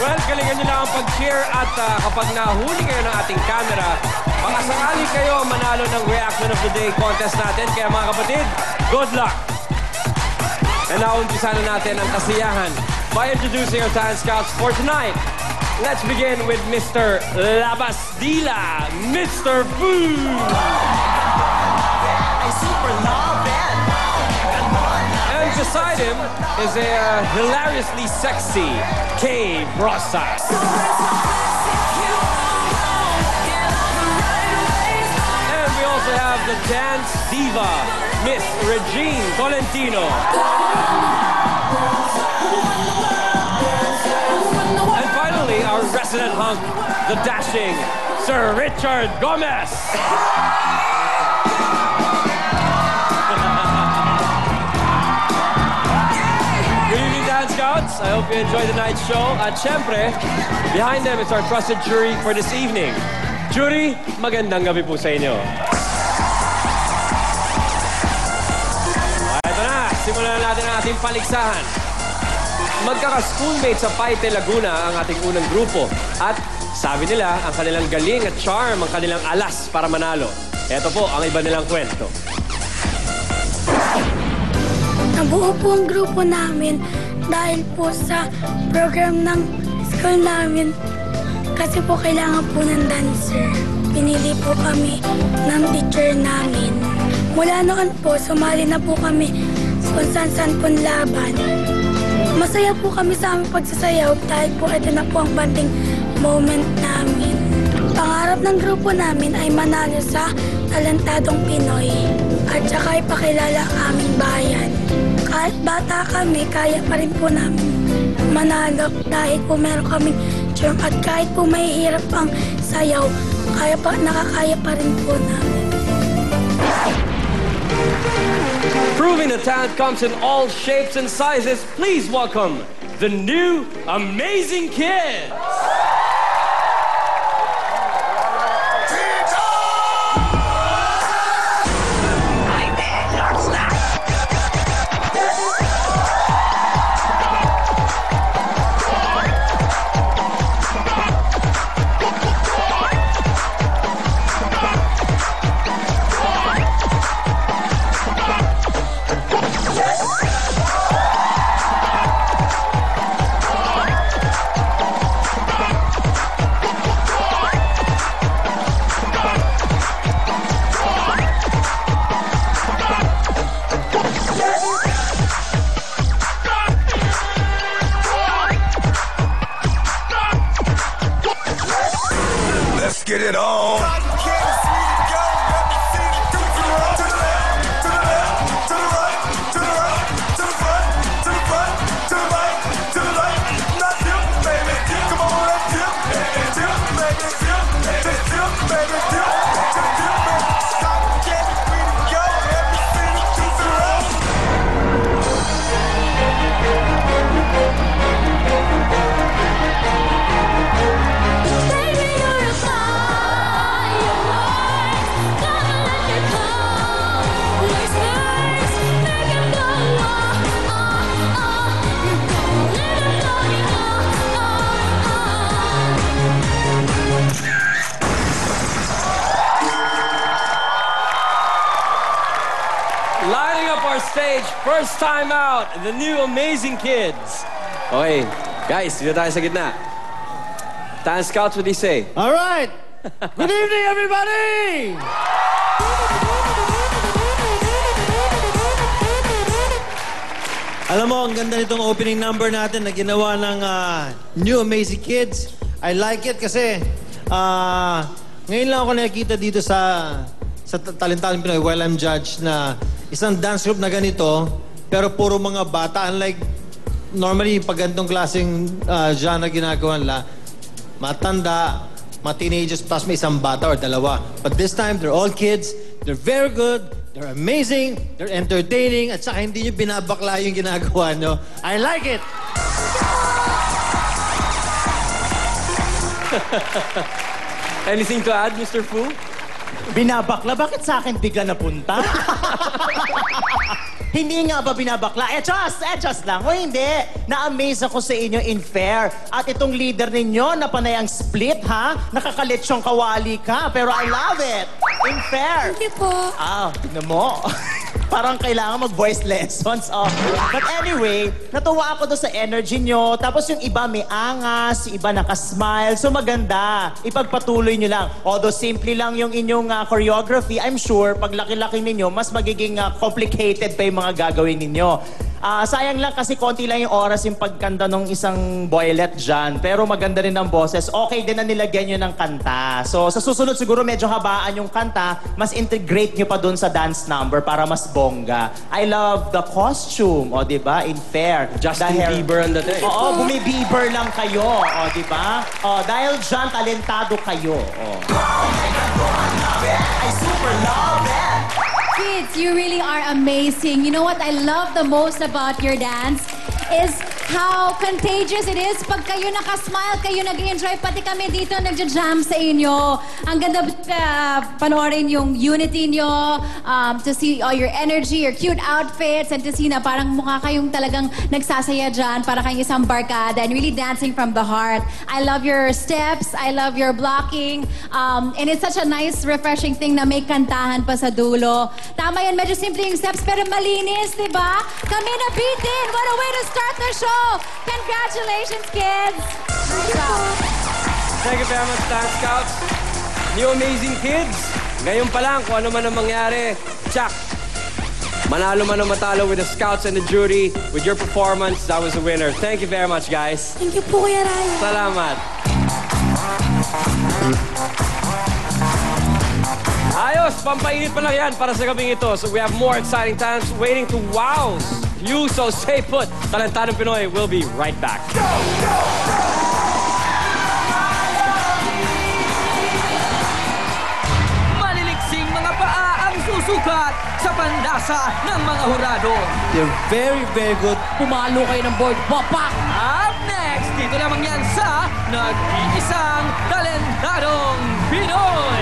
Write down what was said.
Well, galingan nyo lang ang pag-cheer at kapag nahuli kayo ng ating camera, baka sakali kayo manalo ng Reaction of the Day contest natin. Kaya mga kapatid, good luck! And now, umpisa na natin ang kasiyahan by introducing our talent scouts for tonight. Let's begin with Mr. Labastila, Mr. Food! Super love it. And beside him is a hilariously sexy Kay Brossa. And we also have the dance diva, Miss Regine Tolentino. And finally, our resident hunk, the dashing Sir Richard Gomez. Scouts, I hope you enjoy the night's show. At syempre, behind them is our trusted jury for this evening. Jury, magandang gabi po sa inyo. Ito na, simulan na natin ang ating paligsahan. Magkaka-schoolmate sa Paite, Laguna ang ating unang grupo. At sabi nila, ang kanilang galing at charm, ang kanilang alas para manalo. Ito po ang iba nilang kwento. Nabuo po ang grupo namin dahil po sa program ng school namin. Kasi po kailangan po ng dancer. Pinili po kami ng teacher namin. Mula noon po, sumali na po kami kung saan-saan pong laban. Masaya po kami sa aming pagsasayaw dahil po ito na po ang banding moment namin. Pangarap ng grupo namin ay manalo sa Talentadong Pinoy at saka ipakilala ang aming bayan. Kahit bata kami, kaya pa rin po namin manalo dahil po meron kaming charm at kahit po mahihirap ang sayaw, nakakaya pa rin po namin. Proving that talent comes in all shapes and sizes, please welcome the new Amazing Kids! Get it on. Stage, first time out, the new Amazing Kids. Okay, guys, dito tayo sa gitna. Talent Scouts, what do you say? All right. Good evening, everybody! Alam mo, ang ganda nitong opening number natin na ginawa ng New Amazing Kids. I like it kasi ngayon lang ako nakikita dito sa Talentadong Pinoy while I'm judged na isang dance group na ganito, pero puro mga bata. Unlike, normally, pag ganitong klaseng genre ginagawa nila, matanda, mga teenagers, plus may isang bata or dalawa. But this time, they're all kids. They're very good. They're amazing. They're entertaining. At saka hindi nyo binabakla yung ginagawa nyo. I like it! Anything to add, Mr. Fu? Binabakla? Bakit sa akin bigla napunta? Hindi nga ba binabakla? Just lang. O hindi. Na-amaze ako sa inyo in fair. At itong leader ninyo na panay ang split, ha? Nakakalitsong kawali ka. Pero I love it. In fair. Thank you po. Tignan mo. Parang kailangan mag-voice lessons. Oh. But anyway, natuwa ako doon sa energy nyo. Tapos yung iba may angas, yung iba nakasmile. So maganda. Ipagpatuloy nyo lang. Although simple lang yung inyong choreography, I'm sure pag laki-laki ninyo, mas magiging complicated pa yung mga gagawin ninyo. Sayang lang kasi konti lang yung oras yung pagkanta ng isang boylet dyan. Pero maganda rin ang boses. Okay din na nilagyan nyo ng kanta. So sa susunod siguro medyo habaan yung kanta. Mas integrate nyo pa dun sa dance number para mas bongga. I love the costume. O, diba? In fair. Justin Bieber ang dating. Oo, bumi-Bieber lang kayo. O, diba? O, dahil dyan, talentado kayo. O. I super love it! Kids, you really are amazing. You know what I love the most about your dance is how contagious it is. Pag kayo nakasmile, kayo nag-enjoy, pati kami dito nagja-jam sa inyo. Ang ganda panoorin yung unity nyo, to see all your energy, your cute outfits, and to see na parang mukha kayong talagang nagsasaya dyan, para kayong isang barkada, and really dancing from the heart. I love your steps, I love your blocking, and it's such a nice, refreshing thing na may kantahan pa sa dulo. Tama yan, medyo simple yung steps, pero malinis, di ba? Kami nabitin! What a way to start the show! Congratulations, kids! Thank you very much, Dance Scouts. New Amazing Kids. Ngayon pa lang, kung ano man ang mangyari, tsak! Manalo man o matalo with the Scouts and the jury, with your performance, that was the winner. Thank you very much, guys. Thank you po, Kuya Ryan. Salamat. Ayos, pampainit pa lang yan para sa gabing ito. So we have more exciting times waiting to wow you. So stay put. Talentadong Pinoy will be right back. Maliliksing mga paa ang susukat sa pandasa ng mga hurado. You're very, very good. Pumalo kayo ng board, bapak! Up next, dito lamang yan sa Nag-iisang Talentadong Pinoy!